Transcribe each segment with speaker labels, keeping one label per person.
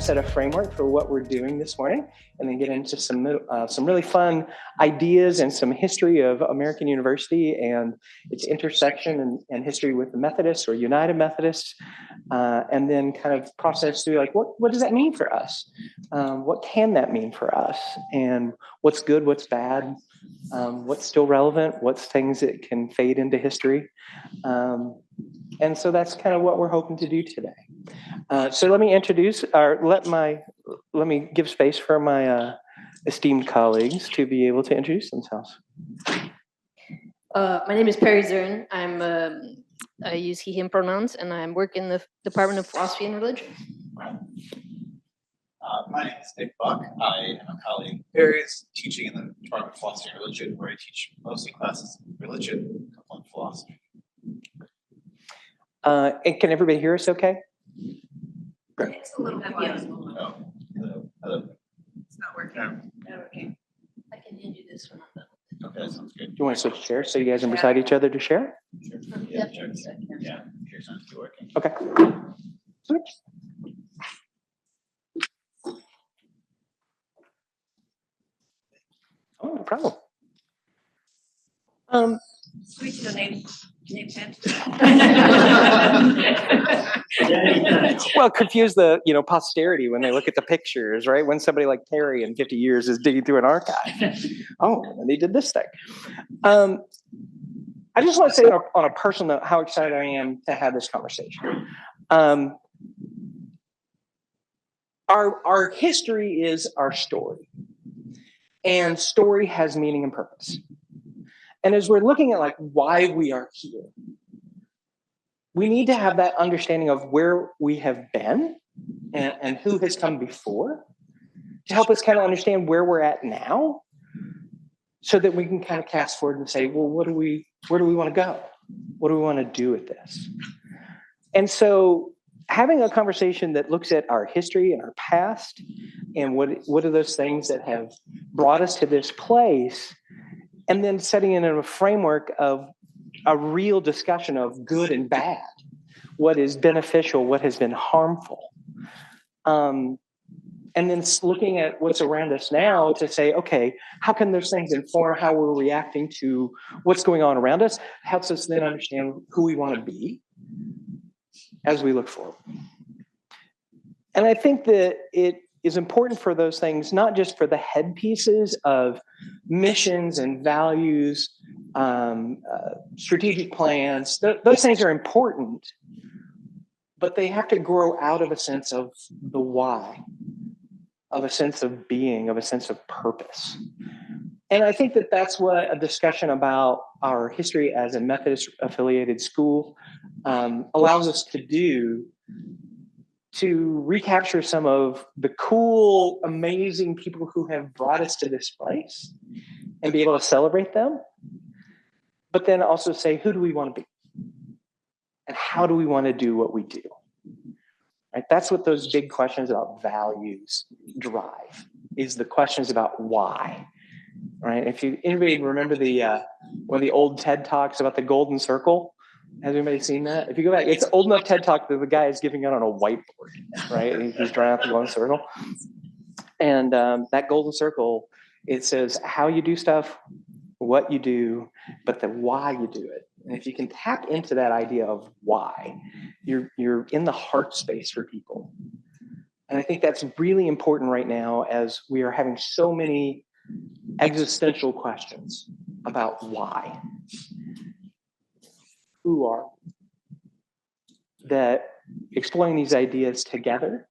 Speaker 1: set a framework for what we're doing this morning, and then get into some really fun ideas and some history of American University and its intersection and history with the Methodists or United Methodists, and then kind of process through like what does that mean for us? What can that mean for us? And what's good, what's bad, what's still relevant, what's things that can fade into history. And so that's kind of what we're hoping to do today. So let me introduce, or let me give space for my esteemed colleagues to be able to introduce themselves.
Speaker 2: My name is Zurn. I use he, him pronouns, and I work in the Department of Philosophy and Religion.
Speaker 3: My name is Nick Buck. I am a colleague of Perry's, teaching in the Department of Philosophy and Religion, where I teach mostly classes in religion, a couple in philosophy.
Speaker 1: And can everybody hear us okay?
Speaker 2: It's a little bit loud.
Speaker 3: Hello.
Speaker 2: It's not working. No, okay. I can hand you this one.
Speaker 3: Okay, that sounds good.
Speaker 1: Do you want to switch chairs so you guys are beside each other to share?
Speaker 3: Sure. Yeah, sure, sounds good working.
Speaker 1: Okay. Switch. Oh, no problem.
Speaker 2: Switch the name tag.
Speaker 1: Well, confuse the posterity when they look at the pictures, right? When somebody like Terry in 50 years is digging through an archive. Oh, and they did this thing. I just want to say on a personal note how excited I am to have this conversation. Our history is our story, and story has meaning and purpose. And as we're looking at like why we are here, we need to have that understanding of where we have been and who has come before to help us kind of understand where we're at now, so that we can kind of cast forward and say, well, where do we want to go? What do we want to do with this? And so having a conversation that looks at our history and our past and what are those things that have brought us to this place, and then setting it in a framework of a real discussion of good and bad, what is beneficial, what has been harmful. And then looking at what's around us now to say, okay, how can those things inform how we're reacting to what's going on around us? Helps us then understand who we want to be as we look forward. And I think that it is important for those things, not just for the headpieces of missions and values, strategic plans. Those things are important, but they have to grow out of a sense of the why, of a sense of being, of a sense of purpose. And I think that that's what a discussion about our history as a Methodist affiliated school allows us to do, to recapture some of the cool, amazing people who have brought us to this place and be able to celebrate them, but then also say, who do we want to be? And how do we want to do what we do? Right? That's what those big questions about values drive, is the questions about why. Right? If anybody remember one of the old TED Talks about the golden circle, has anybody seen that? If you go back, it's old enough TED Talk that the guy is giving it on a whiteboard, right? He's drawing out the golden circle. And that golden circle, it says how you do stuff, what you do, but the why you do it. And if you can tap into that idea of why, you're in the heart space for people. And I think that's really important right now as we are having so many existential questions about why. Who are that exploring these ideas together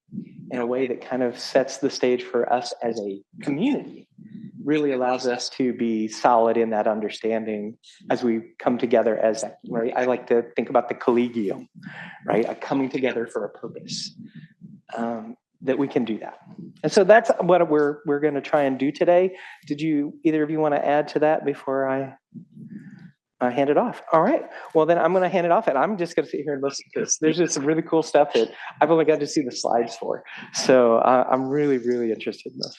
Speaker 1: in a way that kind of sets the stage for us as a community really allows us to be solid in that understanding as we come together as, right? I like to think about the collegium, right? A coming together for a purpose, that we can do that. And so that's what we're going to try and do today. Did either of you want to add to that before I hand it off? All right. Well, then I'm going to hand it off, and I'm just going to sit here and listen to this. There's just some really cool stuff that I've only got to see the slides for. So I'm really, really interested in this.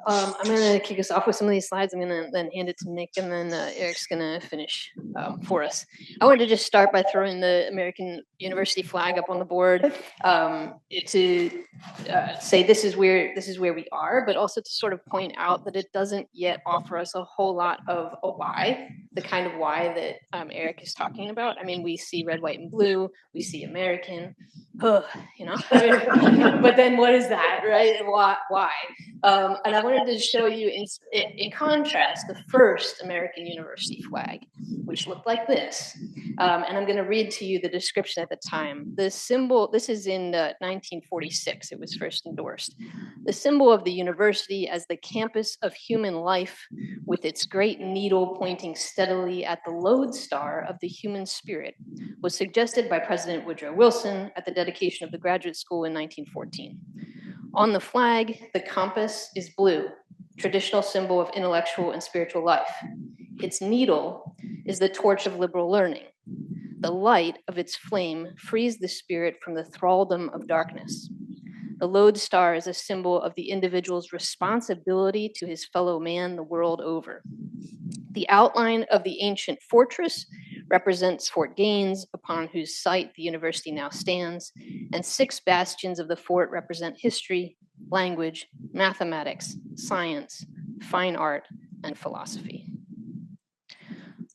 Speaker 2: I'm going to kick us off with some of these slides. I'm going to then hand it to Nick, and then Eric's going to finish for us. I wanted to just start by throwing the American University flag up on the board to say this is where we are, but also to sort of point out that it doesn't yet offer us a whole lot of a why, the kind of why that Eric is talking about. I mean, we see red, white, and blue. We see American. But then what is that, right? Why? And I wanted to show you in contrast the first American University flag, which looked like this. And I'm going to read to you the description at the time. The symbol, this is in 1946, it was first endorsed. The symbol of the university as the campus of human life, with its great needle pointing steadily at the lodestar of the human spirit, was suggested by President Woodrow Wilson at the dedication of the graduate school in 1914. On the flag, the compass is blue, traditional symbol of intellectual and spiritual life. Its needle is the torch of liberal learning. The light of its flame frees the spirit from the thraldom of darkness. The lodestar is a symbol of the individual's responsibility to his fellow man the world over. The outline of the ancient fortress represents Fort Gaines, upon whose site the university now stands, and 6 bastions of the fort represent history, language, mathematics, science, fine art, and philosophy.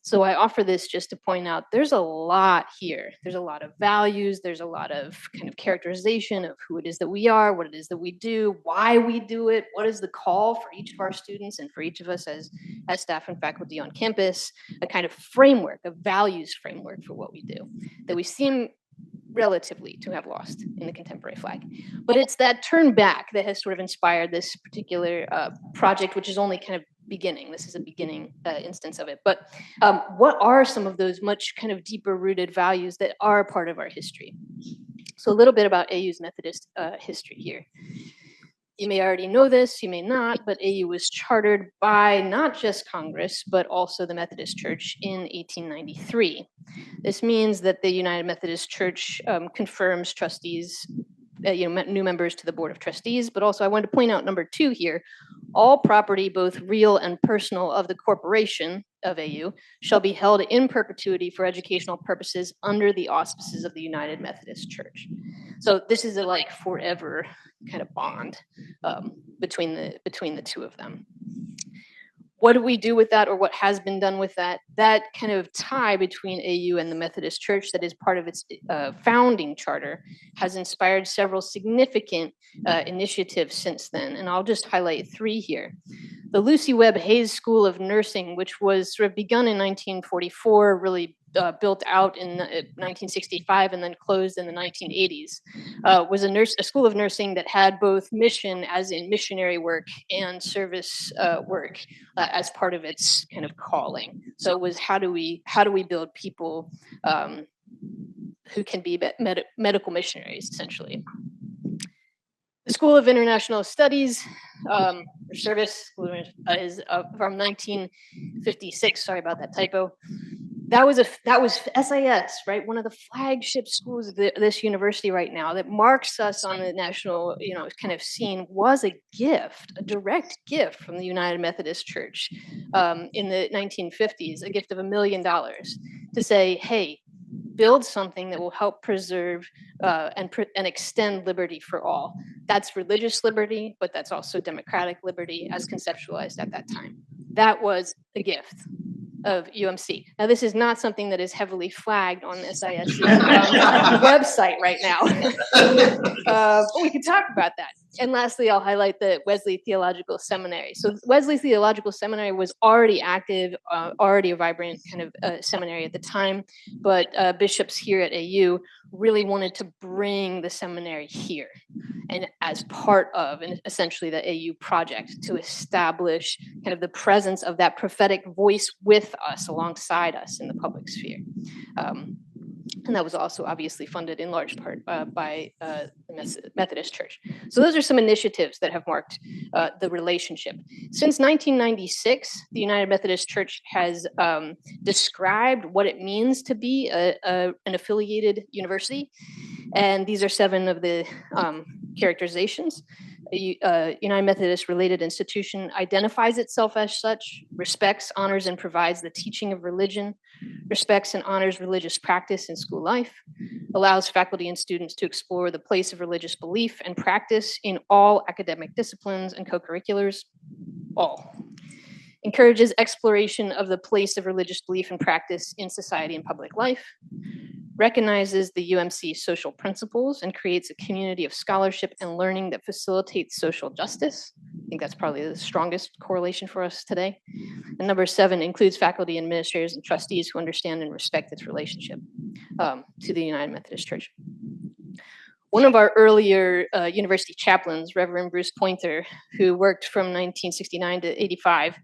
Speaker 2: So I offer this just to point out there's a lot here. There's a lot of values. There's a lot of kind of characterization of who it is that we are, what it is that we do, why we do it, what is the call for each of our students and for each of us as staff and faculty on campus, a kind of framework, a values framework for what we do that we seem relatively to have lost in the contemporary flag. But it's that turn back that has sort of inspired this particular project, which is only kind of beginning. This is a beginning instance of it. But what are some of those much kind of deeper rooted values that are part of our history? So a little bit about AU's Methodist history here. You may already know this, you may not, but AU was chartered by not just Congress, but also the Methodist Church in 1893. This means that the United Methodist Church confirms trustees, new members to the Board of Trustees, but also I wanted to point out number 2 here, all property, both real and personal, of the corporation of AU shall be held in perpetuity for educational purposes under the auspices of the United Methodist Church. So this is a like forever kind of bond between the two of them. What do we do with that, or what has been done with that? That kind of tie between AU and the Methodist Church that is part of its founding charter has inspired several significant initiatives since then. And I'll just highlight 3 here. The Lucy Webb Hayes School of Nursing, which was sort of begun in 1944, really built out in 1965 and then closed in the 1980s, was a school of nursing that had both mission, as in missionary work, and service work as part of its kind of calling. So it was how do we build people who can be medical missionaries, essentially. The School of International Studies, or service, is from 1956. Sorry about that typo. That was SIS, right? One of the flagship schools of this university right now that marks us on the national, kind of scene, was a gift, a direct gift from the United Methodist Church in the 1950s, a gift of $1 million to say, hey, build something that will help preserve and extend liberty for all. That's religious liberty, but that's also democratic liberty as conceptualized at that time. That was a gift of UMC. Now, this is not something that is heavily flagged on SIS's website right now, but we can talk about that. And lastly, I'll highlight the Wesley Theological Seminary. So Wesley Theological Seminary was already active, already a vibrant kind of seminary at the time, but bishops here at AU really wanted to bring the seminary here, and as part of, and essentially the AU project, to establish kind of the presence of that prophetic voice with us, alongside us in the public sphere. And that was also obviously funded in large part by the Methodist Church. So those are some initiatives that have marked the relationship. Since 1996, the United Methodist Church has described what it means to be an affiliated university. And these are 7 of the characterizations. a United Methodist related institution, identifies itself as such, respects, honors, and provides the teaching of religion, respects and honors religious practice in school life, allows faculty and students to explore the place of religious belief and practice in all academic disciplines and co-curriculars, all. Encourages exploration of the place of religious belief and practice in society and public life, recognizes the UMC's social principles and creates a community of scholarship and learning that facilitates social justice. I think that's probably the strongest correlation for us today. And number 7, includes faculty, administrators, and trustees who understand and respect its relationship to the United Methodist Church. One of our earlier university chaplains, Reverend Bruce Pointer, who worked from 1969 to 85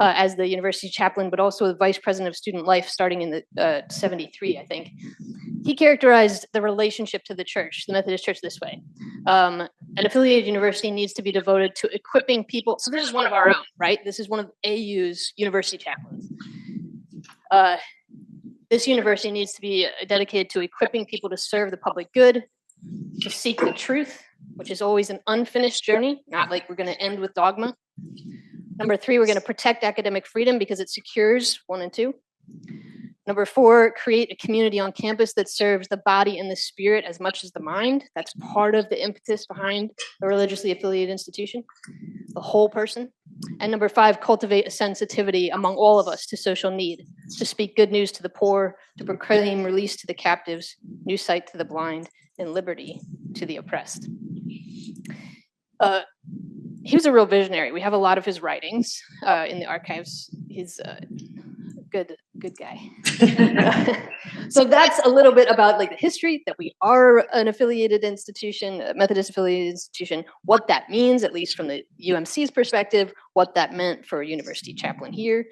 Speaker 2: as the university chaplain, but also the vice president of student life starting in the 73, I think. He characterized the relationship to the church, the Methodist Church, this way. An affiliated university needs to be devoted to equipping people. So this is one of our own, right? This is one of AU's university chaplains. This university needs to be dedicated to equipping people to serve the public good, to seek the truth, which is always an unfinished journey, not like we're going to end with dogma. Number 3, we're going to protect academic freedom because it secures 1 and 2. Number 4, create a community on campus that serves the body and the spirit as much as the mind. That's part of the impetus behind a religiously affiliated institution, the whole person. And number 5, cultivate a sensitivity among all of us to social need, to speak good news to the poor, to proclaim release to the captives, new sight to the blind, and liberty to the oppressed. He was a real visionary. We have a lot of his writings in the archives. He's a good guy. So that's a little bit about like the history, that we are an affiliated institution, a Methodist affiliated institution, what that means, at least from the UMC's perspective, what that meant for a university chaplain here,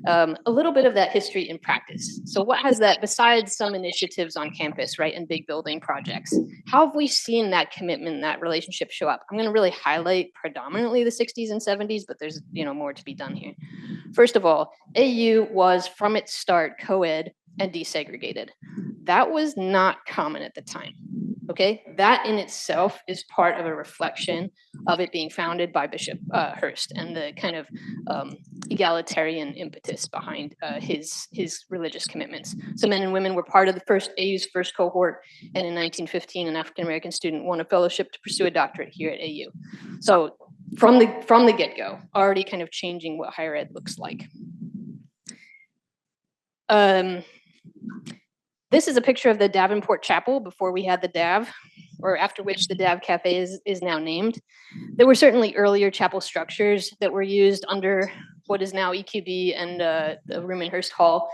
Speaker 2: a little bit of that history in practice. So what has that, besides some initiatives on campus, right, and big building projects, how have we seen that commitment, that relationship show up? I'm going to really highlight predominantly the 60s and 70s, but there's more to be done here. First of all, AU was from its start co-ed and desegregated. That was not common at the time. Okay, that in itself is part of a reflection of it being founded by Bishop Hurst and the kind of egalitarian impetus behind his religious commitments. So men and women were part of the AU's first cohort, and in 1915, an African-American student won a fellowship to pursue a doctorate here at AU. So from the get-go, already kind of changing what higher ed looks like. This is a picture of the Davenport Chapel before we had the DAV, or after which the DAV Cafe is now named. There were certainly earlier chapel structures that were used under what is now EQB and the room in Hearst Hall.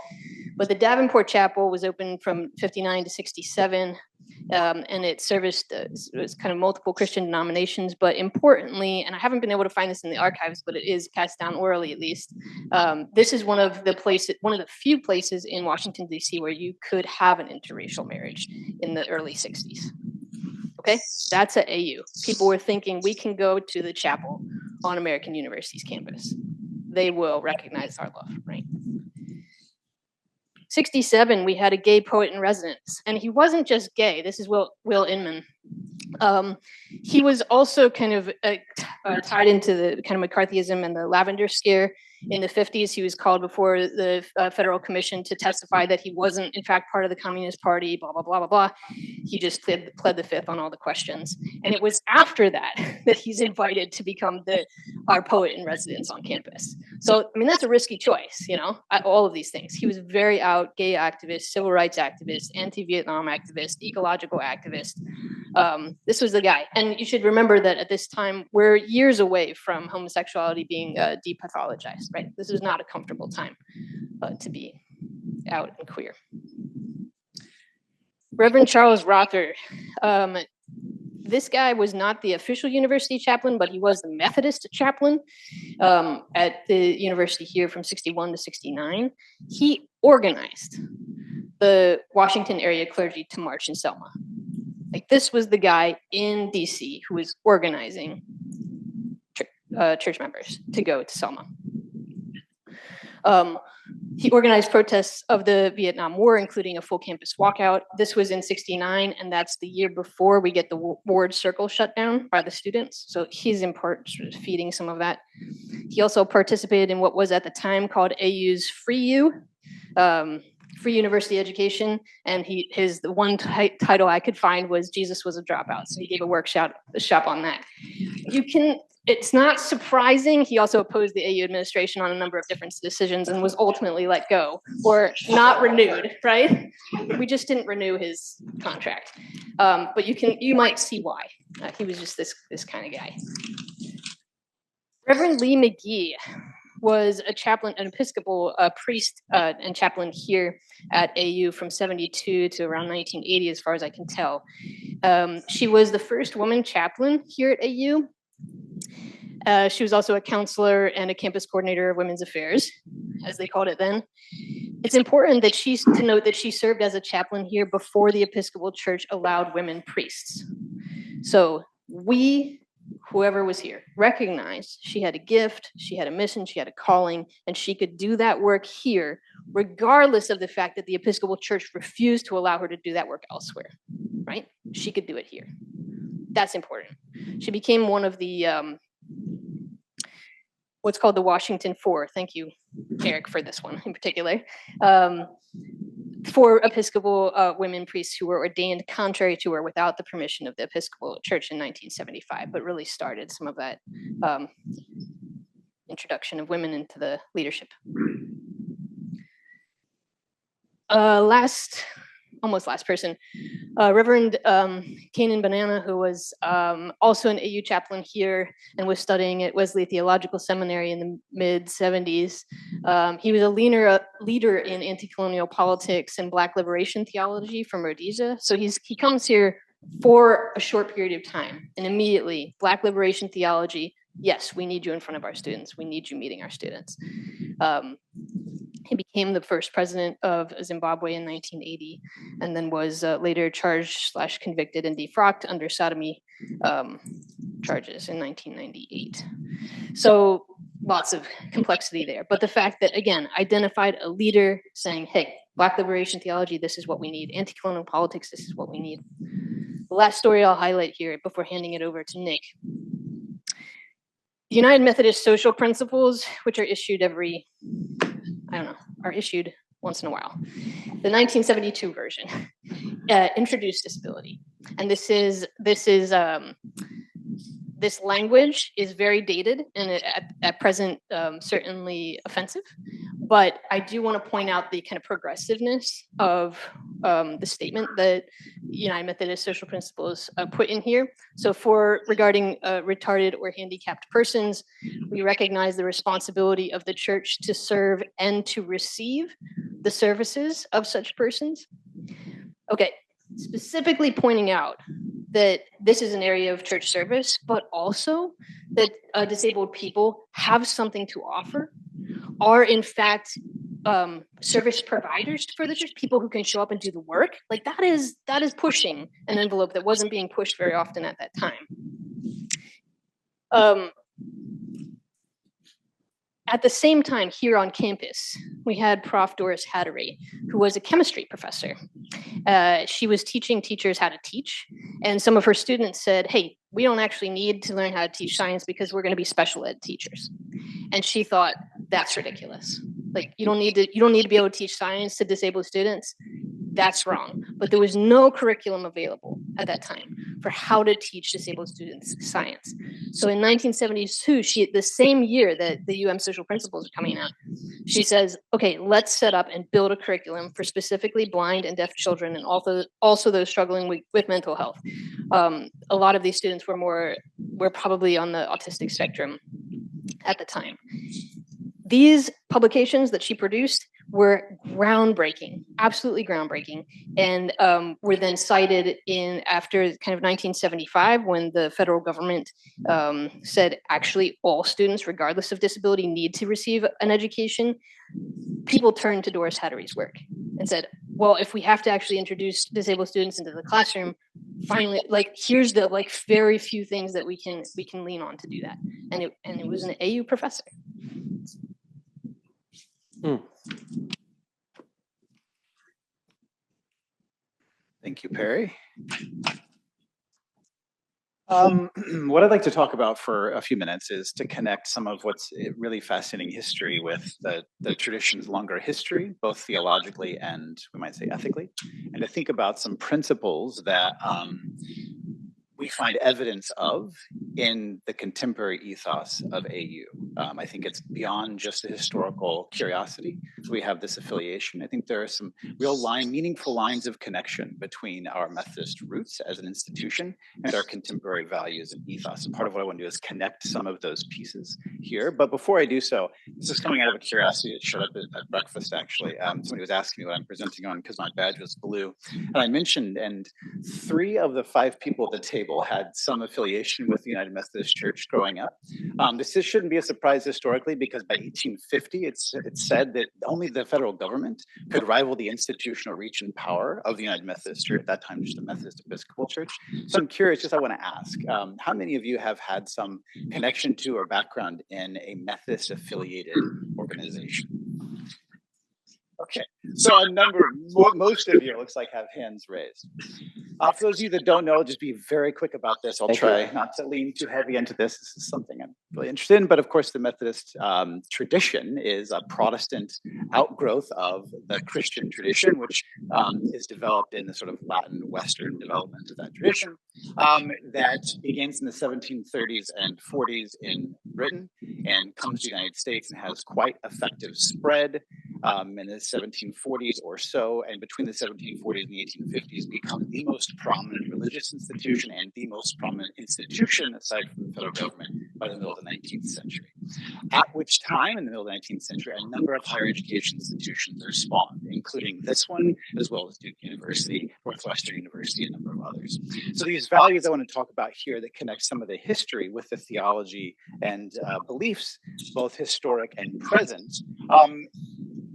Speaker 2: But the Davenport Chapel was open from 59 to 67, and it serviced was kind of multiple Christian denominations. But importantly, and I haven't been able to find this in the archives, but it is passed down orally at least. This is one of the few places in Washington, D.C. where you could have an interracial marriage in the early 60s. Okay, that's at AU. People were thinking we can go to the chapel on American University's campus. They will recognize our love, right? 67, we had a gay poet in residence, and he wasn't just gay. This is Will Inman. He was also kind of tied into the kind of McCarthyism and the Lavender Scare. In the 50s, he was called before the Federal Commission to testify that he wasn't, in fact, part of the Communist Party, blah, blah, blah, blah, blah. He just pled the fifth on all the questions. And it was after that that he's invited to become our poet in residence on campus. So, I mean, that's a risky choice, all of these things. He was very out, gay activist, civil rights activist, anti-Vietnam activist, ecological activist. This was the guy. And you should remember that at this time, we're years away from homosexuality being depathologized, right? This is not a comfortable time to be out and queer. Reverend Charles Rother. This guy was not the official university chaplain, but he was the Methodist chaplain at the university here from 61 to 69. He organized the Washington area clergy to march in Selma. Like, this was the guy in DC who was organizing church members to go to Selma. He organized protests of the Vietnam War, including a full campus walkout. This was in '69, and that's the year before we get the Ward Circle shut down by the students. So he's in part sort of feeding some of that. He also participated in what was at the time called AU's Free U, free university education, and the one title I could find was Jesus Was a Dropout. So he gave a workshop on that. It's not surprising. He also opposed the AU administration on a number of different decisions and was ultimately let go or not renewed, right? We just didn't renew his contract. But you might see why. He was just this kind of guy. Reverend Lee McGee was a chaplain, an Episcopal priest and chaplain here at AU from '72 to around 1980, as far as I can tell. She was the first woman chaplain here at AU. She was also a counselor and a campus coordinator of women's affairs, as they called it then. It's important that to note that she served as a chaplain here before the Episcopal Church allowed women priests. So whoever was here, recognized she had a gift, she had a mission, she had a calling, and she could do that work here, regardless of the fact that the Episcopal Church refused to allow her to do that work elsewhere, right? She could do it here. That's important. She became one of the what's called the Washington Four. Thank you, Eric, for this one in particular. 4 Episcopal women priests who were ordained contrary to or without the permission of the Episcopal Church in 1975, but really started some of that introduction of women into the leadership. Almost last person, Reverend Kanan Banana, who was also an AU chaplain here and was studying at Wesley Theological Seminary in the mid-'70s. He was a leader in anti-colonial politics and Black liberation theology from Rhodesia. So he comes here for a short period of time, and immediately, Black liberation theology, yes, we need you in front of our students. We need you meeting our students. He became the first president of Zimbabwe in 1980, and then was later charged/convicted and defrocked under sodomy charges in 1998. So lots of complexity there. But the fact that, again, identified a leader saying, hey, Black liberation theology, this is what we need. Anti-colonial politics, this is what we need. The last story I'll highlight here before handing it over to Nick. The United Methodist Social Principles, which are issued are issued once in a while. The 1972 version introduced disability, and this language is very dated and at present certainly offensive. But I do want to point out the kind of progressiveness of the statement that United Methodist Social Principles put in here. So regarding retarded or handicapped persons, we recognize the responsibility of the church to serve and to receive the services of such persons. Okay, specifically pointing out that this is an area of church service, but also that disabled people have something to offer, are in fact service providers for the church, people who can show up and do the work. Like that is pushing an envelope that wasn't being pushed very often at that time. At the same time, here on campus, we had Prof. Doris Hattery, who was a chemistry professor. She was teaching teachers how to teach, and some of her students said, hey, we don't actually need to learn how to teach science because we're going to be special ed teachers. And she thought, that's ridiculous. Like, you don't need to be able to teach science to disabled students. That's wrong. But there was no curriculum available at that time for how to teach disabled students science. So in 1972, the same year that the Social Principles are coming out, she says, okay, let's set up and build a curriculum for specifically blind and deaf children and also those struggling with mental health. A lot of these students were probably on the autistic spectrum at the time. These publications that she produced were groundbreaking, absolutely groundbreaking, and were then cited after kind of 1975 when the federal government said actually all students, regardless of disability, need to receive an education. People turned to Doris Hattery's work and said, well, if we have to actually introduce disabled students into the classroom, finally, here's the very few things that we can lean on to do that. And it was an AU professor.
Speaker 4: Thank you, Perry. What I'd like to talk about for a few minutes is to connect some of what's really fascinating history with the tradition's longer history, both theologically and we might say ethically, and to think about some principles that we find evidence of in the contemporary ethos of AU. I think it's beyond just the historical curiosity. We have this affiliation. I think there are some real meaningful lines of connection between our Methodist roots as an institution and our contemporary values and ethos. And part of what I want to do is connect some of those pieces here. But before I do so, this is coming out of a curiosity that showed up at breakfast, actually. Somebody was asking me what I'm presenting on because my badge was blue. And I mentioned, and 3 of the 5 people at the table had some affiliation with the United Methodist Church growing up. This shouldn't be a surprise historically, because by 1850, it's said that only the federal government could rival the institutional reach and power of the United Methodist Church, at that time just the Methodist Episcopal Church. So I'm curious, just I want to ask, how many of you have had some connection to or background in a Methodist affiliated organization? Okay, so most of you, it looks like, have hands raised. For those of you that don't know, just be very quick about this. I'll try not to lean too heavy into this. This is something I'm really interested in. But of course, the Methodist tradition is a Protestant outgrowth of the Christian tradition, which is developed in the sort of Latin Western development of that tradition that begins in the 1730s and 40s in Britain and comes to the United States and has quite effective spread in the 1740s or so, and between the 1740s and the 1850s become the most prominent religious institution and the most prominent institution aside from the federal government by the middle of the 19th century. At which time, in the middle of the 19th century, a number of higher education institutions are spawned, including this one, as well as Duke University, Northwestern University, and a number of others. So these values I want to talk about here that connect some of the history with the theology and beliefs, both historic and present.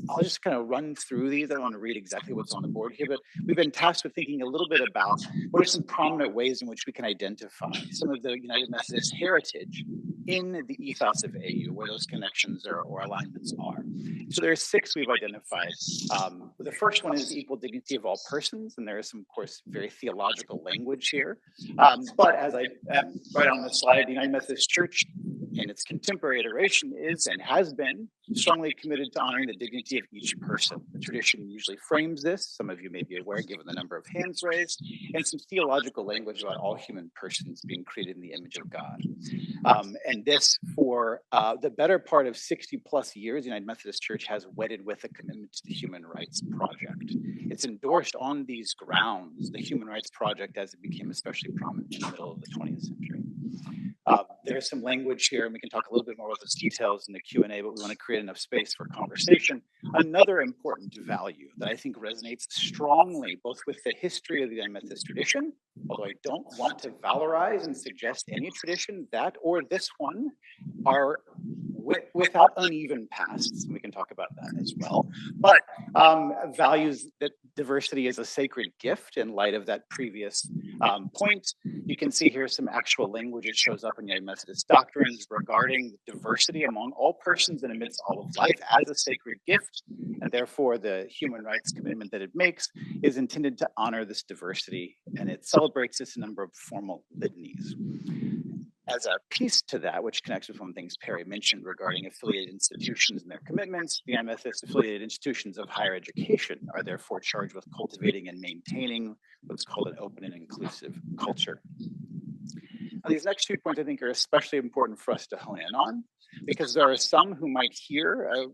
Speaker 4: I'll just kind of run through these. I don't want to read exactly what's on the board here, but we've been tasked with thinking a little bit about what are some prominent ways in which we can identify some of the United Methodist heritage in the ethos of AU, where those connections or alignments are. So there are 6 we've identified. The first one is the equal dignity of all persons, and there is some, of course, very theological language here. But as I write on the slide, the United Methodist Church in its contemporary iteration is and has been strongly committed to honoring the dignity of each person. The tradition usually frames this, some of you may be aware given the number of hands raised, and some theological language about all human persons being created in the image of God. And this, for the better part of 60 plus years, the United Methodist Church has wedded with a commitment to the Human Rights Project. It's endorsed on these grounds, the Human Rights Project, as it became especially prominent in the middle of the 20th century. There's some language here, and we can talk a little bit more about those details in the Q&A, but we want to create enough space for conversation. Another important value that I think resonates strongly both with the history of the United Methodist tradition, although I don't want to valorize and suggest any tradition, that or this one, are without uneven pasts. We can talk about that as well. But values that diversity is a sacred gift in light of that previous point. You can see here some actual language that shows up in United Methodist doctrines regarding diversity among all persons and amidst all of life as a sacred gift. And therefore, the human rights commitment that it makes is intended to honor this diversity, and it celebrates this in a number of formal litanies. As a piece to that, which connects with one of the things Perry mentioned regarding affiliated institutions and their commitments, the United Methodist affiliated institutions of higher education are therefore charged with cultivating and maintaining what's called an open and inclusive culture. Now, these next 2 points I think are especially important for us to hone in on, because there are some who might hear a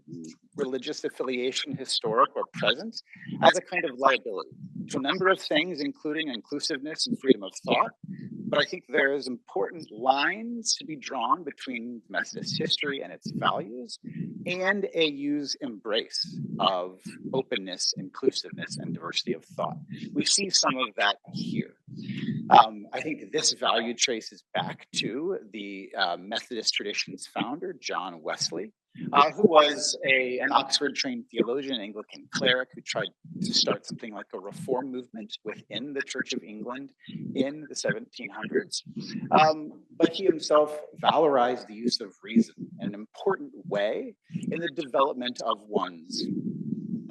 Speaker 4: religious affiliation, historic or present, as a kind of liability to a number of things, including inclusiveness and freedom of thought. But I think there is important lines to be drawn between Methodist history and its values and AU's embrace of openness, inclusiveness, and diversity of thought. We see some of that here. I think this value traces back to the Methodist tradition's founder, John Wesley, who was an Oxford-trained theologian, Anglican cleric, who tried to start something like a reform movement within the Church of England in the 1700s. But he himself valorized the use of reason in an important way in the development of one's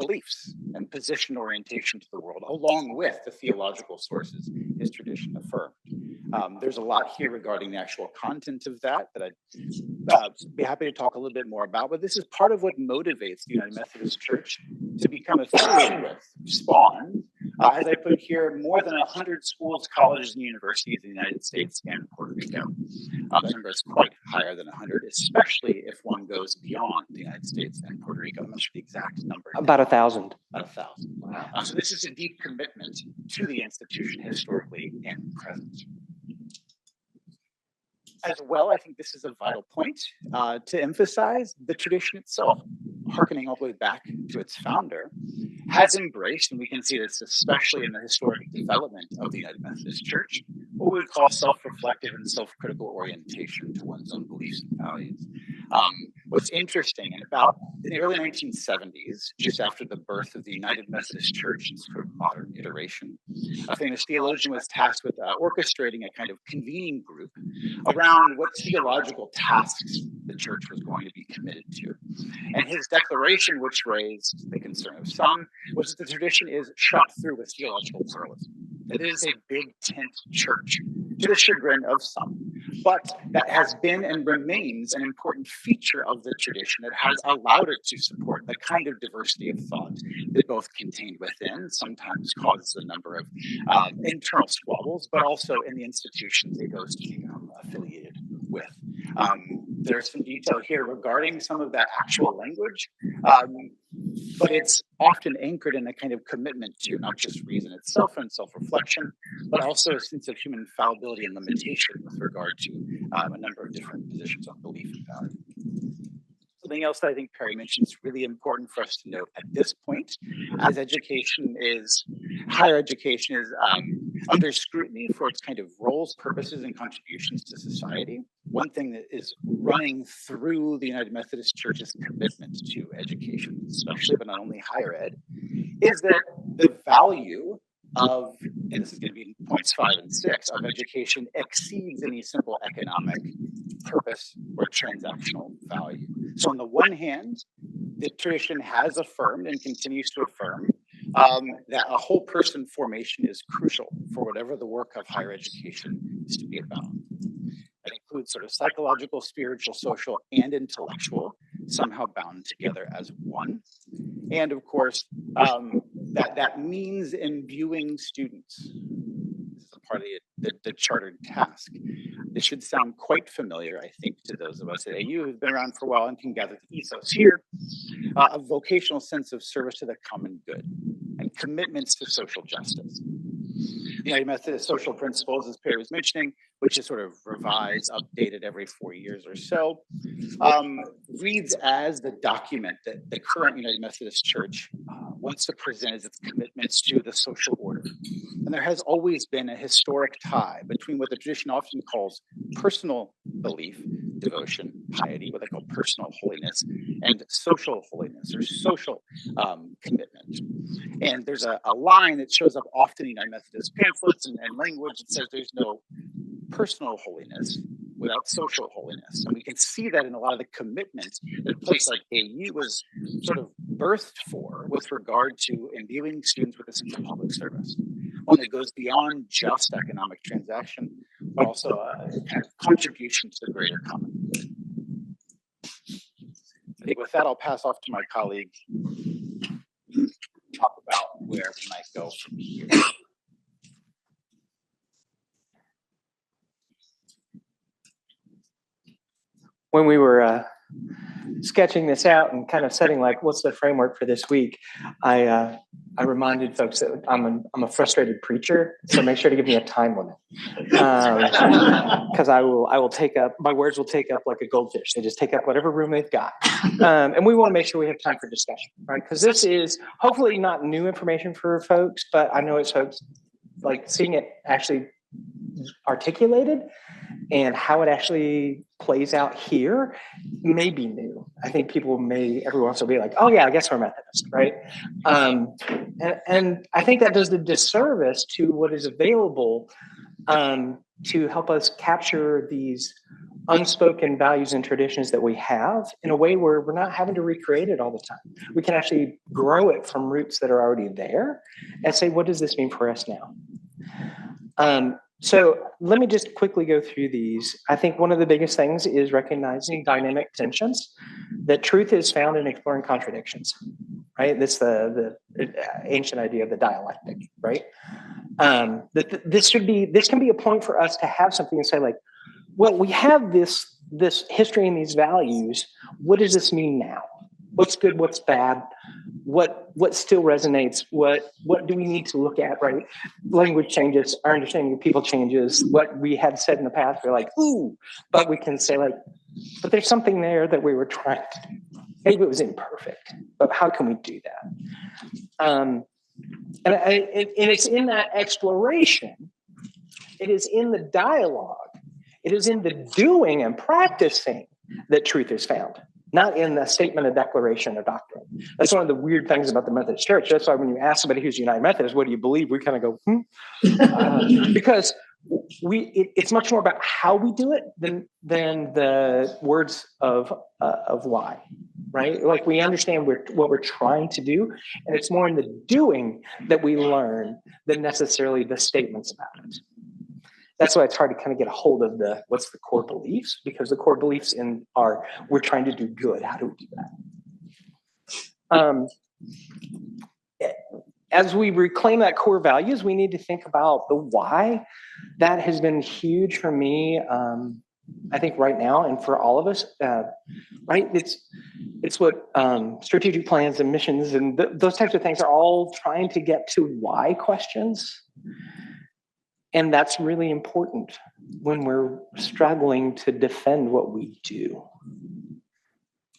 Speaker 4: beliefs and position orientation to the world, along with the theological sources his tradition affirmed. There's a lot here regarding the actual content of that I'd be happy to talk a little bit more about, but this is part of what motivates the United Methodist Church to become affiliated with, spawn, as I put here, more than 100 schools, colleges, and universities in the United States and Puerto Rico. The number is quite higher than 100, especially if one goes beyond the United States and Puerto Rico. I'm not sure the exact number.
Speaker 1: About 1,000.
Speaker 4: About 1,000. Wow. So this is a deep commitment to the institution historically and present. As well, I think this is a vital point to emphasize the tradition itself, hearkening all the way back to its founder, has embraced, and we can see this especially in the historic development of the United Methodist Church, what we would call self-reflective and self-critical orientation to one's own beliefs and values. What's interesting, in the early 1970s, just after the birth of the United Methodist Church in sort of modern iteration, a famous theologian was tasked with orchestrating a kind of convening group around what theological tasks the church was going to be committed to. And his declaration, which raised the concern of some, was that the tradition is shot through with theological pluralism. It is a big tent church, to the chagrin of some, but that has been and remains an important feature of the tradition that has allowed it to support the kind of diversity of thought that both contained within sometimes causes a number of internal squabbles, but also in the institutions it goes to become affiliated with. There's some detail here regarding some of that actual language, but it's often anchored in a kind of commitment to not just reason itself and self-reflection, but also a sense of human fallibility and limitation with regard to a number of different positions on belief and value. Something else that I think Perry mentioned is really important for us to note at this point, as higher education is under scrutiny for its kind of roles, purposes, and contributions to society. One thing that is running through the United Methodist Church's commitment to education, especially but not only higher ed, is that the value of, and this is going to be points 5 and 6, of education exceeds any simple economic purpose or transactional value. So on the one hand, the tradition has affirmed and continues to affirm that a whole person formation is crucial for whatever the work of higher education is to be about. That includes sort of psychological, spiritual, social, and intellectual, somehow bound together as one. And of course, that means imbuing students. This is a part of the chartered task. This should sound quite familiar, I think, to those of us at AU who've been around for a while and can gather the ethos here. A vocational sense of service to the common good and commitments to social justice. The United Methodist social principles, as Perry was mentioning, which is sort of revised, updated every 4 years or so, reads as the document that the current United Methodist Church wants to present as its commitments to the social order. And there has always been a historic tie between what the tradition often calls personal belief, devotion, piety, what they call personal holiness, and social holiness or social commitment. And there's a line that shows up often in United Methodist pamphlets and language that says there's no personal holiness without social holiness. And we can see that in a lot of the commitments that a place like AU was sort of birthed for with regard to imbuing students with a sense of public service. One that goes beyond just economic transaction, but also a kind of contribution to the greater common good. I think with that, I'll pass off to my colleague to talk about where we might go from here.
Speaker 1: When we were sketching this out and kind of setting like what's the framework for this week, I reminded folks that I'm a frustrated preacher, so make sure to give me a time limit because I will take up, my words will take up like a goldfish. They just take up whatever room they've got, and we want to make sure we have time for discussion, right? Because this is hopefully not new information for folks, but I know it's folks like seeing it actually articulated and how it actually plays out here may be new. I think people may every once in a while be like, oh yeah, I guess we're Methodist, right? And I think that does the disservice to what is available to help us capture these unspoken values and traditions that we have in a way where we're not having to recreate it all the time. We can actually grow it from roots that are already there and say, what does this mean for us now? So let me just quickly go through these. I think one of the biggest things is recognizing dynamic tensions, that truth is found in exploring contradictions, right? That's the ancient idea of the dialectic, right? This can be a point for us to have something and say, like, well, we have this history and these values. What does this mean now? What's good? What's bad? What still resonates? What do we need to look at? Right? Language changes. Our understanding of people changes. What we had said in the past, we're like, ooh, but we can say, like, but there's something there that we were trying to do. Maybe it was imperfect, but how can we do that? And it's in that exploration. It is in the dialogue. It is in the doing and practicing that truth is found, not in the statement of declaration or doctrine. That's one of the weird things about the Methodist Church. That's why when you ask somebody who's United Methodist, what do you believe? We kind of go, because it's much more about how we do it than the words of why, right? Like, we understand what we're trying to do, and it's more in the doing that we learn than necessarily the statements about it. That's why it's hard to kind of get a hold of what's the core beliefs, because the core beliefs we're trying to do good. How do we do that? As we reclaim that core values, we need to think about the why. That has been huge for me, I think, right now, and for all of us, right? It's what strategic plans and missions and those types of things are all trying to get to why questions. And that's really important when we're struggling to defend what we do.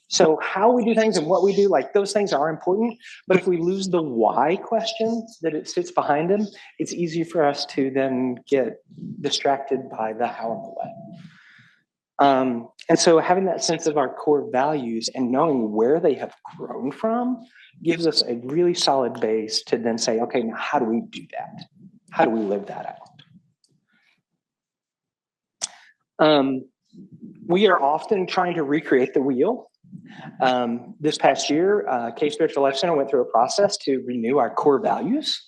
Speaker 1: So how we do things and what we do, like, those things are important. But if we lose the why question that it sits behind them, it's easy for us to then get distracted by the how and the what. And so having that sense of our core values and knowing where they have grown from gives us a really solid base to then say, okay, now how do we do that? How do we live that out? We are often trying to recreate the wheel. This past year, K Spiritual Life Center went through a process to renew our core values.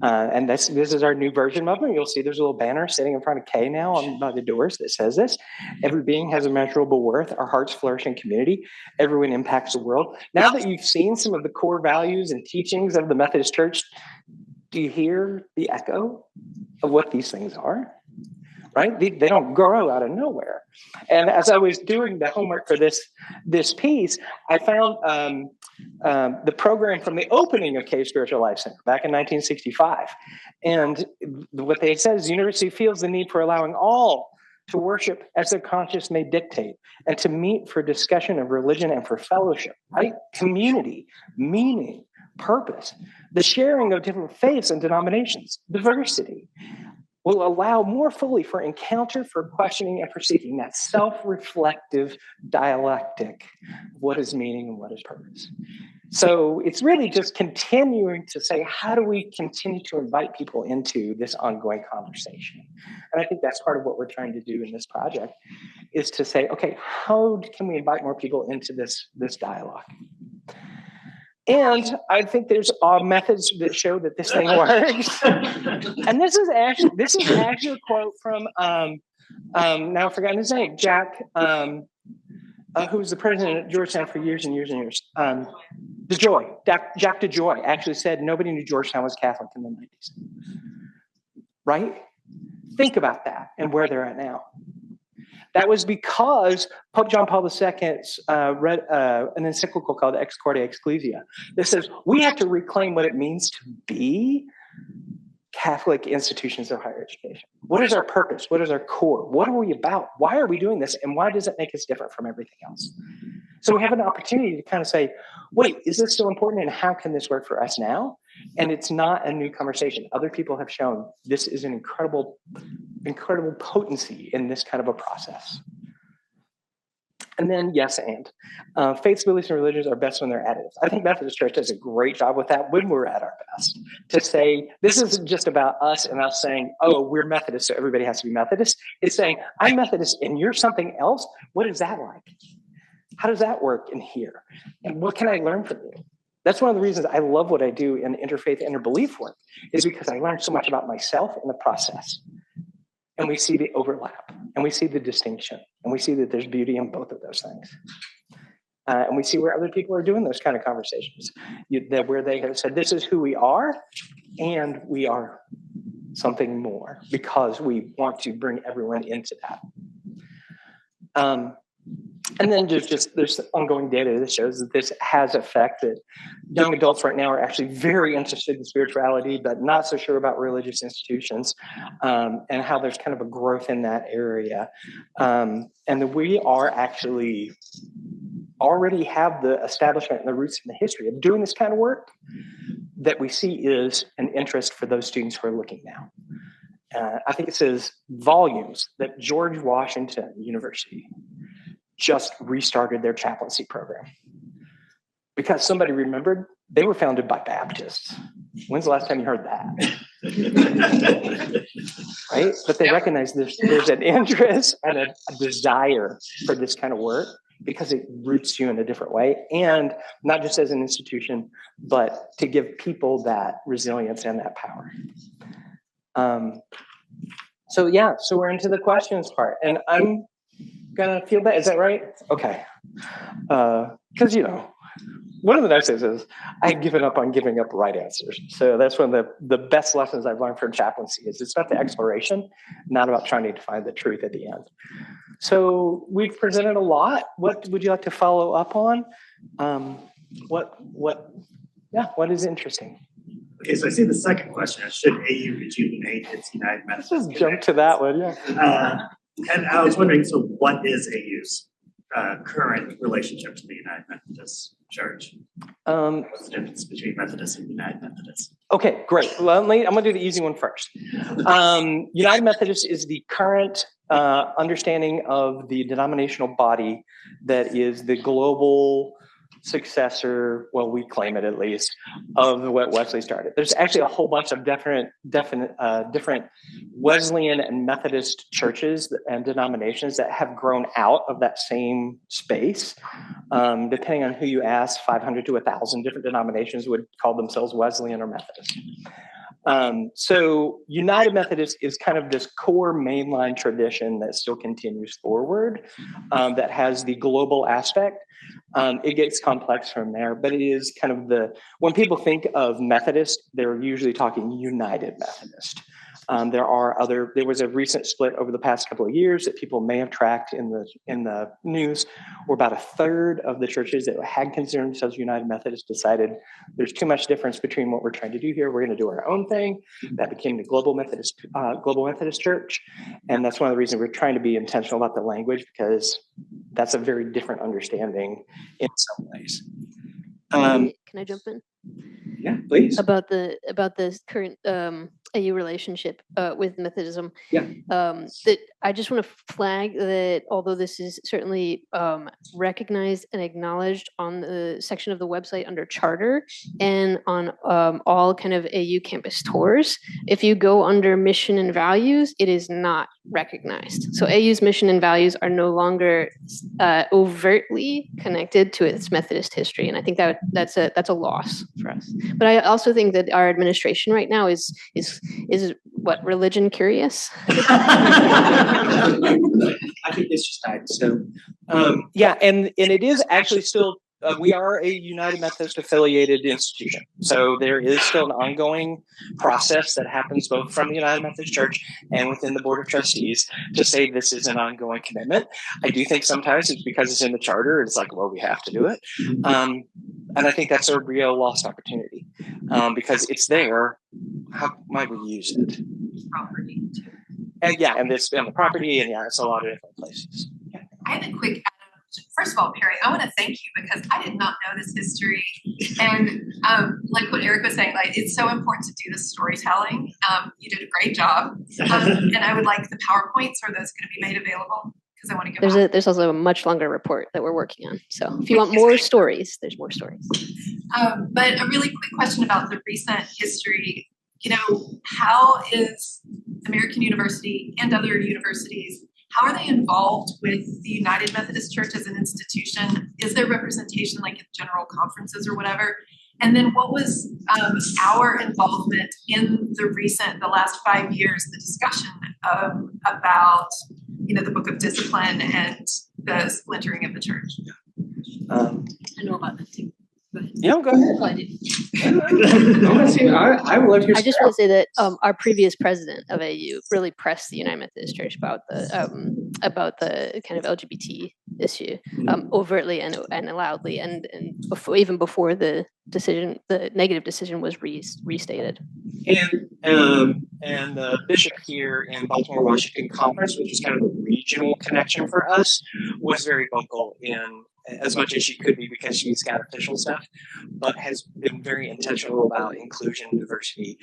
Speaker 1: And this is our new version of them. You'll see there's a little banner sitting in front of K now by the doors that says this. Every being has a measurable worth. Our hearts flourish in community. Everyone impacts the world. Now that you've seen some of the core values and teachings of the Methodist Church, do you hear the echo of what these things are? Right? They don't grow out of nowhere. And as I was doing the homework for this piece, I found the program from the opening of K Spiritual Life Center back in 1965. And what they said is the university feels the need for allowing all to worship as their conscience may dictate, and to meet for discussion of religion and for fellowship, right? Community, meaning, purpose, the sharing of different faiths and denominations, diversity, will allow more fully for encounter, for questioning, and for seeking that self-reflective dialectic of what is meaning and what is purpose. So it's really just continuing to say, how do we continue to invite people into this ongoing conversation? And I think that's part of what we're trying to do in this project, is to say, okay, how can we invite more people into this dialogue? And I think there's methods that show that this thing works. And this is actually a quote from now I've forgotten his name, Jack, who was the president at Georgetown for years and years and years. Jack DeJoy actually said nobody knew Georgetown was Catholic in the 90s. Right? Think about that and where they're at now. That was because Pope John Paul II read an encyclical called Ex Corde Ecclesia that says we have to reclaim what it means to be Catholic institutions of higher education. What is our purpose? What is our core? What are we about? Why are we doing this? And why does it make us different from everything else? So we have an opportunity to kind of say, wait, is this still important? And how can this work for us now? And it's not a new conversation. Other people have shown this is an incredible potency in this kind of a process. And then, faiths, beliefs, and religions are best when they're additive. I think Methodist Church does a great job with that when we're at our past. To say, this isn't just about us and us saying, oh, we're Methodist, so everybody has to be Methodist. It's saying, I'm Methodist and you're something else. What is that like? How does that work in here? And what can I learn from you? That's one of the reasons I love what I do in interfaith, interbelief work, is because I learn so much about myself in the process. And we see the overlap, and we see the distinction, and we see that there's beauty in both of those things. And we see where other people are doing those kind of conversations, where they have said, this is who we are, and we are something more, because we want to bring everyone into that. And then there's ongoing data that shows that this has affected young adults right now are actually very interested in spirituality, but not so sure about religious institutions, and how there's kind of a growth in that area. And that we are actually already have the establishment and the roots in the history of doing this kind of work that we see is an interest for those students who are looking now. I think it says volumes that George Washington University just restarted their chaplaincy program because somebody remembered they were founded by Baptists. When's the last time you heard that? Right? But they recognize there's an interest and a desire for this kind of work because it roots you in a different way, and not just as an institution, but to give people that resilience and that power. So we're into the questions part, and I'm gonna feel bad. Is that right? Okay. Because one of the nice things is I've given up on giving up right answers. So that's one of the best lessons I've learned from chaplaincy is it's about the exploration, not about trying to find the truth at the end. So we've presented a lot. What would you like to follow up on? What is interesting?
Speaker 5: Okay, so I see the second question. Should AU rejuvenate its United Methodist?
Speaker 1: Let's just jump to that one, yeah.
Speaker 5: And I was wondering, so what is AU's current relationship to the United Methodist Church? What's the difference between Methodist and United Methodist?
Speaker 1: Okay, great. Well, I'm going to do the easy one first. United Methodist is the current understanding of the denominational body that is the global successor, well, we claim it at least, of what Wesley started. There's actually a whole bunch of different Wesleyan and Methodist churches and denominations that have grown out of that same space. Depending on who you ask, 500 to 1,000 different denominations would call themselves Wesleyan or Methodist. So United Methodist is kind of this core mainline tradition that still continues forward, that has the global aspect. It gets complex from there, but it is kind of when people think of Methodist, they're usually talking United Methodist. There was a recent split over the past couple of years that people may have tracked in the news, where about a third of the churches that had considered themselves United Methodist decided there's too much difference between what we're trying to do here. We're going to do our own thing. That became the Global Methodist Church, and that's one of the reasons we're trying to be intentional about the language, because that's a very different understanding in some ways.
Speaker 2: Can I jump in?
Speaker 1: Yeah, please.
Speaker 2: About the current AU relationship with Methodism.
Speaker 1: Yeah.
Speaker 2: That I just want to flag that although this is certainly recognized and acknowledged on the section of the website under charter and on all kind of AU campus tours, if you go under mission and values, it is not recognized. So AU's mission and values are no longer overtly connected to its Methodist history, and I think that's a loss for us. But I also think that our administration right now is what, religion curious?
Speaker 1: I think this just died. So, and it is actually still, we are a United Methodist affiliated institution. So there is still an ongoing process that happens both from the United Methodist Church and within the Board of Trustees to say this is an ongoing commitment. I do think sometimes it's because it's in the charter, it's like, well, we have to do it. And I think that's a real lost opportunity because it's there. How might we use it?
Speaker 6: Property.
Speaker 1: And the property, and it's a lot of different places. Yeah.
Speaker 6: I have a quick add-on. First of all, Perry, I want to thank you because I did not know this history. And like what Eric was saying, like it's so important to do this storytelling. You did a great job. And I would like the PowerPoints, are those going to be made available? because I want to go back.
Speaker 2: There's also a much longer report that we're working on. So if you want more stories, there's more stories.
Speaker 6: But a really quick question about the recent history. You know, how is American University and other universities, how are they involved with the United Methodist Church as an institution? Is there representation like in general conferences or whatever? And then what was our involvement in the last 5 years, the discussion about, you know, the Book of Discipline and the splintering of the church?
Speaker 2: I know about that too. Go ahead.
Speaker 1: Yeah, go ahead.
Speaker 2: Oh, I do.
Speaker 1: I would love to hear.
Speaker 2: I just want to say that our previous president of AU really pressed the United Methodist Church about the kind of LGBT issue overtly and loudly, and even before the negative decision was restated.
Speaker 1: And the bishop here in Baltimore, Washington Conference, which is kind of a regional connection for us, was very vocal in as much as she could be because she's got official stuff, but has been very intentional about inclusion and diversity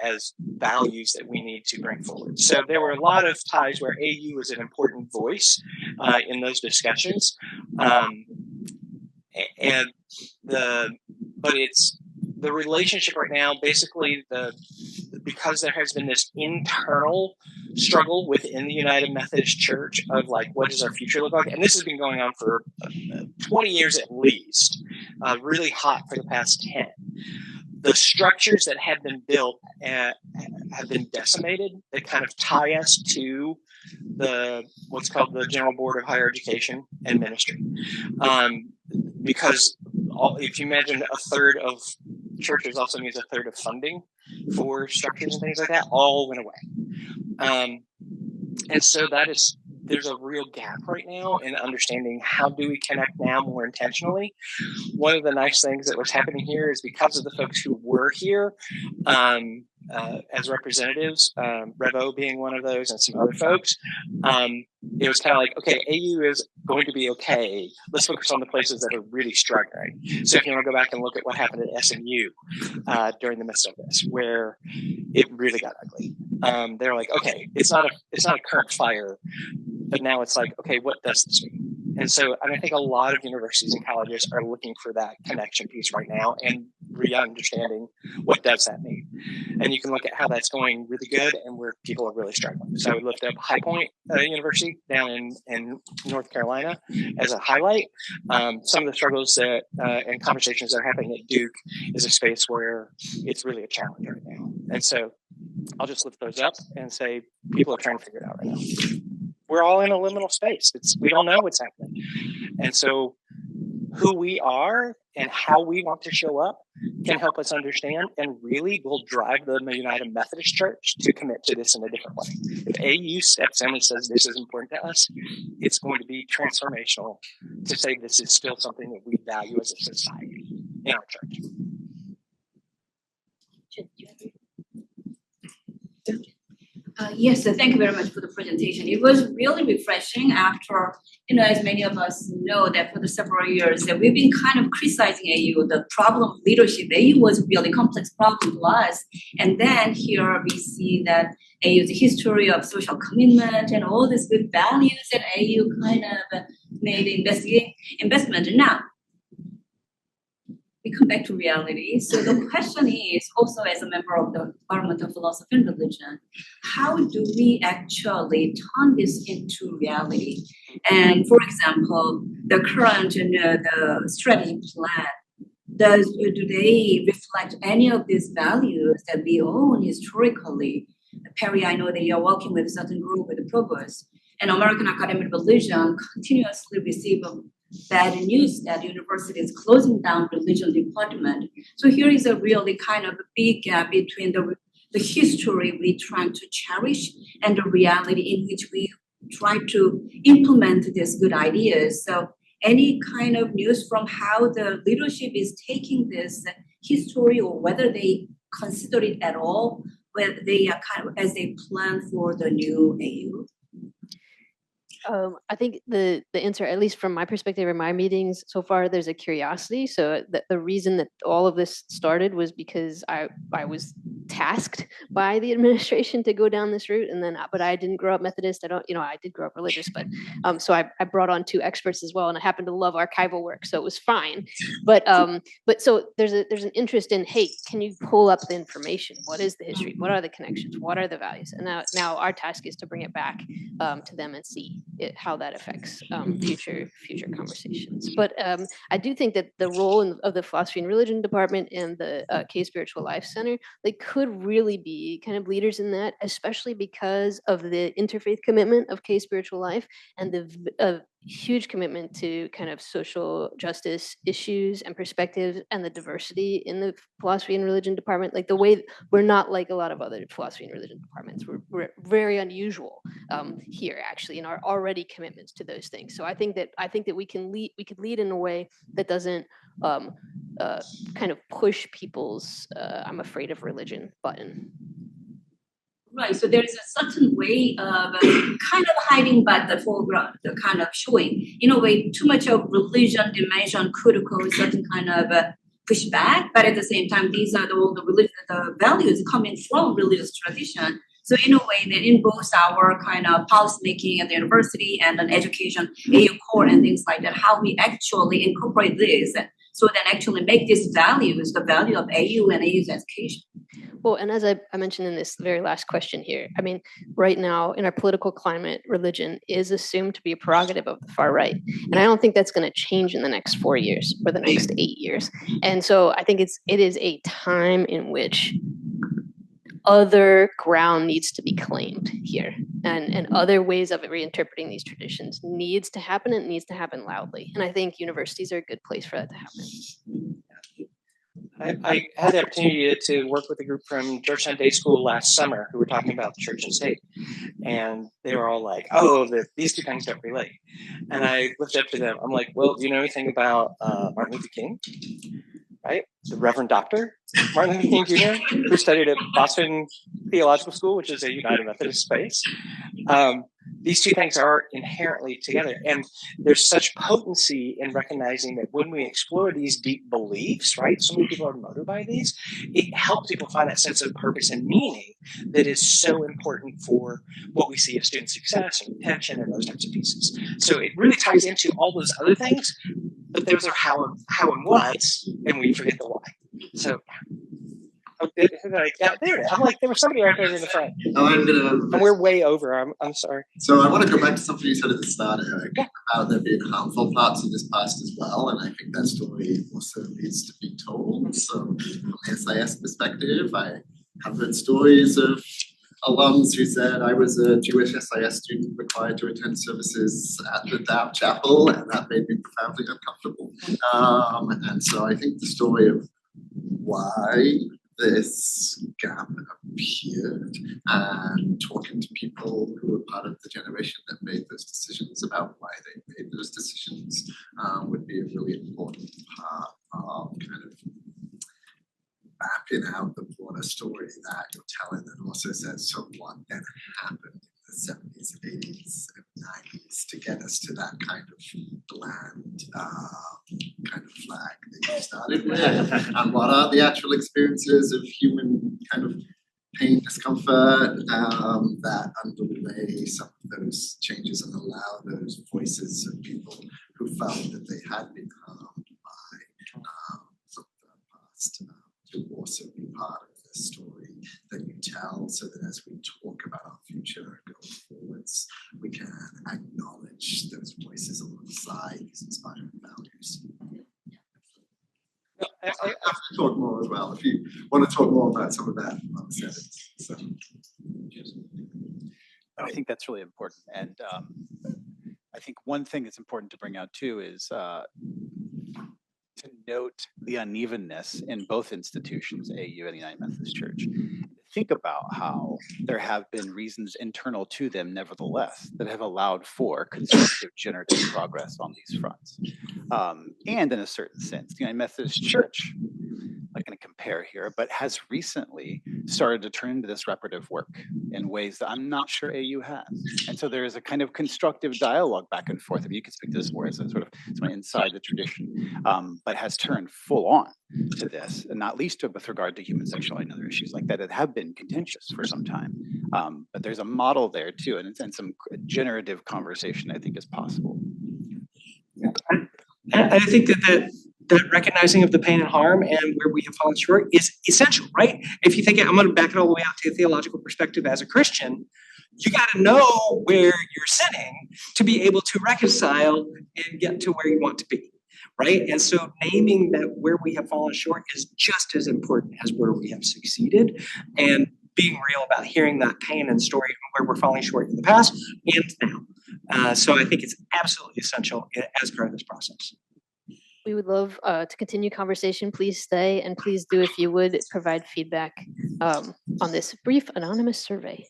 Speaker 1: as values that we need to bring forward. So there were a lot of times where AU was an important voice in those discussions, but it's the relationship right now. Basically, because there has been this internal struggle within the United Methodist Church of like, what does our future look like? And this has been going on for 20 years at least, really hot for the past 10. The structures that have been built have been decimated. They kind of tie us to what's called the General Board of Higher Education and Ministry. Because if you imagine a third of churches also means a third of funding for structures and things like that, all went away. And so there's a real gap right now in understanding how do we connect now more intentionally. One of the nice things that was happening here is because of the folks who were here as representatives, Revo being one of those and some other folks, it was kind of like, okay, AU is going to be okay. Let's focus on the places that are really struggling. So if you want to go back and look at what happened at SMU during the midst of this, where it really got ugly, they're like, okay, it's not a current fire, but now it's like, okay, what does this mean? And so I think a lot of universities and colleges are looking for that connection piece right now and re-understanding what does that mean. And you can look at how that's going really good and where people are really struggling. So I would lift up High Point University down in North Carolina as a highlight. Some of the struggles and conversations that are happening at Duke is a space where it's really a challenge right now. And so I'll just lift those up and say people are trying to figure it out right now. We're all in a liminal space. We don't know what's happening. And so who we are and how we want to show up can help us understand and really will drive the United Methodist Church to commit to this in a different way. If AU steps in and says this is important to us, it's going to be transformational to say this is still something that we value as a society in our church.
Speaker 7: Yes, thank you very much for the presentation. It was really refreshing after, as many of us know that for the several years that we've been kind of criticizing AU, the problem of leadership. AU was a really complex problem to us. And then here we see that AU's history of social commitment and all these good values that AU kind of made investment. Now, we come back to reality. So the question is, also as a member of the Department of Philosophy and Religion, how do we actually turn this into reality? And for example, the current the strategy plan, do they reflect any of these values that we own historically? Perry, I know that you're working with a certain group with the Provost, and American Academy of Religion continuously receive bad news that university is closing down religion department. So here is a really kind of a big gap between the history we try to cherish and the reality in which we try to implement these good ideas. So any kind of news from how the leadership is taking this history or whether they consider it at all, whether they are kind of as they plan for the new AU?
Speaker 2: I think the answer, at least from my perspective in my meetings so far, there's a curiosity. So the reason that all of this started was because I was tasked by the administration to go down this route. And then, but I didn't grow up Methodist. I did grow up religious, but so I brought on 2 experts as well, and I happen to love archival work, so it was fine. But so there's an interest in, hey, can you pull up the information? What is the history? What are the connections? What are the values? And now our task is to bring it back to them and see how that affects future conversations. But I do think that the role of the Philosophy and Religion Department and the K Spiritual Life Center, they could really be kind of leaders in that, especially because of the interfaith commitment of K Spiritual Life and the huge commitment to kind of social justice issues and perspectives and the diversity in the Philosophy and Religion Department. Like the way we're not like a lot of other Philosophy and Religion departments. We're very unusual here actually in our already commitments to those things. So I think that we could lead in a way that doesn't kind of push people's I'm afraid of religion button.
Speaker 7: Right, so there is a certain way of kind of hiding by the foreground, the kind of showing. In a way, too much of religion dimension could cause certain kind of pushback, but at the same time, these are all the values coming from religious tradition. So in a way, that in both our kind of policy making at the university and an education, AU core and things like that, how we actually incorporate this, so then actually make these values the value of AU and AU's education.
Speaker 2: Well, and as I mentioned in this very last question here, I mean, right now in our political climate, religion is assumed to be a prerogative of the far right. And I don't think that's going to change in the next 4 years or the next 8 years. And so I think it is a time in which other ground needs to be claimed here, and other ways of reinterpreting these traditions needs to happen. It needs to happen loudly. And I think universities are a good place for that to happen.
Speaker 1: I had the opportunity to work with a group from Georgetown Day School last summer who were talking about church and state. And they were all like, oh, these 2 things don't relate. And I looked up to them. I'm like, well, do you know anything about Martin Luther King? Right? The Reverend Dr. Martin Luther King Jr., who studied at Boston Theological School, which is a United Methodist space. These 2 things are inherently together. And there's such potency in recognizing that when we explore these deep beliefs, right, so many people are motivated by these, it helps people find that sense of purpose and meaning that is so important for what we see as student success and retention and those types of pieces. So it really ties into all those other things, but those are how and what's, and we forget the why. So there. I'm like, there was somebody right there in the front. And we're way over. I'm sorry.
Speaker 8: So I want to go back to something you said at the start, Eric, about there being harmful parts of this past as well. And I think that story also needs to be told. So from the SIS perspective, I have heard stories of alums who said, I was a Jewish SIS student required to attend services at the Dow Chapel, and that made me profoundly uncomfortable. And so I think the story of why this gap appeared and talking to people who were part of the generation that made those decisions about why they made those decisions would be a really important part of kind of mapping out the broader story that you're telling, and also says, so what then happened in the 70s, 80s, and 90s to get us to that kind of bland kind of flag that you started with, and what are the actual experiences of human kind of pain, discomfort that underlay some of those changes and allow those voices of people who felt that they had been harmed by some of the past to also be part of the story that you tell, so that as we talk about our future going forwards, we can acknowledge those voices alongside these inspiring values. I have to talk more as well if you want to talk more about some of that settings. So,
Speaker 4: I think that's really important. And I think one thing that's important to bring out too is to note the unevenness in both institutions, AU and the United Methodist Church. Think about how there have been reasons internal to them, nevertheless, that have allowed for constructive, generative progress on these fronts. And in a certain sense, the United Methodist Church not going to compare here, but has recently started to turn into this reparative work in ways that I'm not sure AU has. And so there is a kind of constructive dialogue back and forth. I mean, you could speak to this more as a sort of someone inside the tradition, but has turned full on to this, and not least with regard to human sexuality and other issues like that have been contentious for some time. But there's a model there too, and some generative conversation I think is possible.
Speaker 9: I think that recognizing of the pain and harm and where we have fallen short is essential, right? If you think, I'm going to back it all the way out to a theological perspective as a Christian, you got to know where you're sinning to be able to reconcile and get to where you want to be, right? And so naming that where we have fallen short is just as important as where we have succeeded, and being real about hearing that pain and story where we're falling short in the past and now. So I think it's absolutely essential as part of this process.
Speaker 2: We would love to continue conversation. Please stay, and please do, if you would, provide feedback on this brief anonymous survey.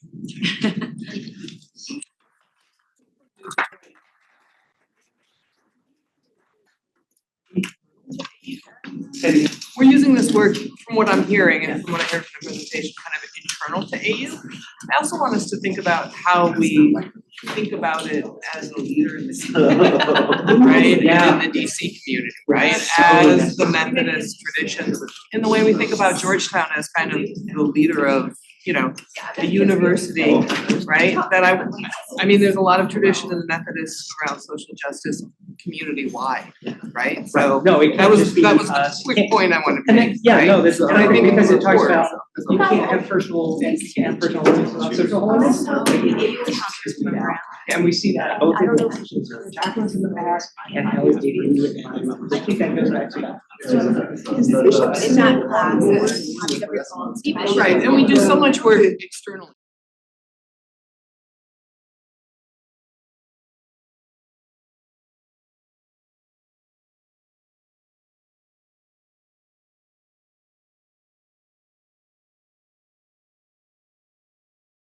Speaker 10: We're using this word, from what I'm hearing and from what I heard from the presentation, kind of internal to AU. I also want us to think about how we think about it as a leader in the community, right? Yeah. In the DC community, right? As the Methodist tradition, in the way we think about Georgetown as kind of the leader of, you know, the university, right? That I mean, there's a lot of tradition in the Methodists around social justice community-wide, right? So
Speaker 9: no,
Speaker 10: that was a quick point I wanted to make.
Speaker 9: Yeah,
Speaker 10: right?
Speaker 9: no, this, and I think because it talks
Speaker 10: Important.
Speaker 9: about you can't have personal holiness without social holiness. And we see that both in the chaplains in the past and how it's dating into the time. I think that goes back to that.
Speaker 6: It's not classes.
Speaker 10: Right, and we do so much work externally,